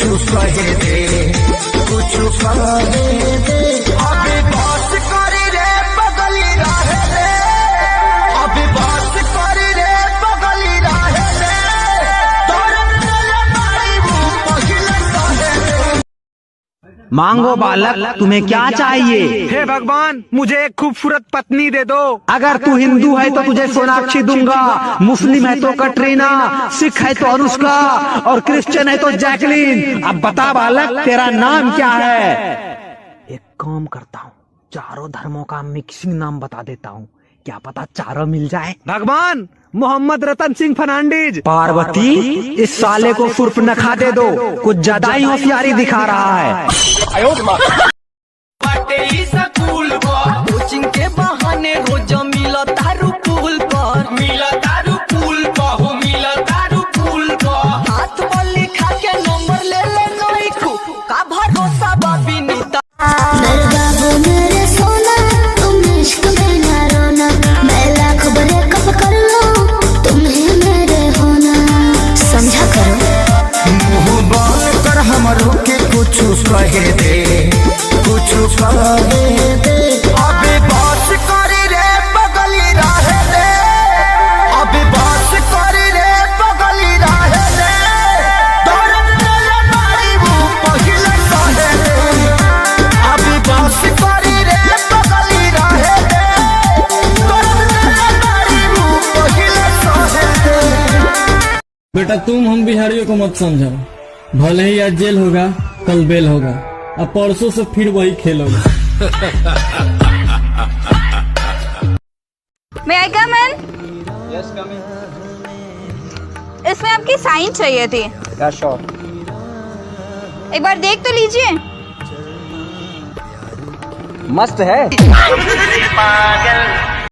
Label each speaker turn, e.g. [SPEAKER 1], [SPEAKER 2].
[SPEAKER 1] कहे दे, कुछ कहे दे। अभी बात करी रे बगली रहे रे, अभी बात करी रे बगली रहे रे, तोरे मारी वो पहिले कहे दे।
[SPEAKER 2] मांगो बालक, तुम्हें क्या चाहिए?
[SPEAKER 3] हे भगवान, मुझे एक खूबसूरत पत्नी दे दो।
[SPEAKER 2] अगर तू हिंदू है तो तुझे सोनाक्षी दूंगा, मुस्लिम है तो कटरीना, सिख है तो अनुष्का और क्रिश्चियन है तो जैकलीन। अब बता बालक, तेरा नाम क्या है? एक काम करता हूँ, चारों धर्मों का मिक्सिंग नाम बता देता हूँ, क्या पता चारों मिल जाए।
[SPEAKER 3] भगवान, मोहम्मद रतन सिंह फर्नांडीज।
[SPEAKER 2] पार्वती, इस साले को सुर्फ नखा दे दो, कुछ ज्यादा ही होशियारी दिखा रहा है।
[SPEAKER 4] कोचिंग के बहाने रोज मिला तारू पुल पर, मिला तारू पुल पर, हो मिला तारू पुल पर। हाथ वाली खा के नंबर ले ले नई खू का भरोसा बाबी नीता।
[SPEAKER 5] मेरे बाबू मेरे सोना, तुम इश्क में ना रोना, मैं लाख बड़े कब कर लो, तुम ही मेरे होना, समझा करो।
[SPEAKER 1] मुँह बाल कर हमरों के कुछ कहे दे, कुछ कहे दे। अभी बात करी रे बगली रहे रे, अभी बात करी रे बगली रहे रे, तोरे मारी वो पहिले कहे दे। अभी बात करी रे बगली रहे रे, तोरे मारी वो पहिले कहे दे।
[SPEAKER 6] बेटा, तुम हम बिहारियों को मत समझो, भले ही आज जेल होगा कल बेल होगा, अब परसों से फिर वही खेल होगा।
[SPEAKER 7] May I come in?
[SPEAKER 8] Yes, come in.
[SPEAKER 7] इसमें आपकी साइन चाहिए थी।
[SPEAKER 8] Yeah, sure.
[SPEAKER 7] एक बार देख तो लीजिए।
[SPEAKER 8] मस्त है।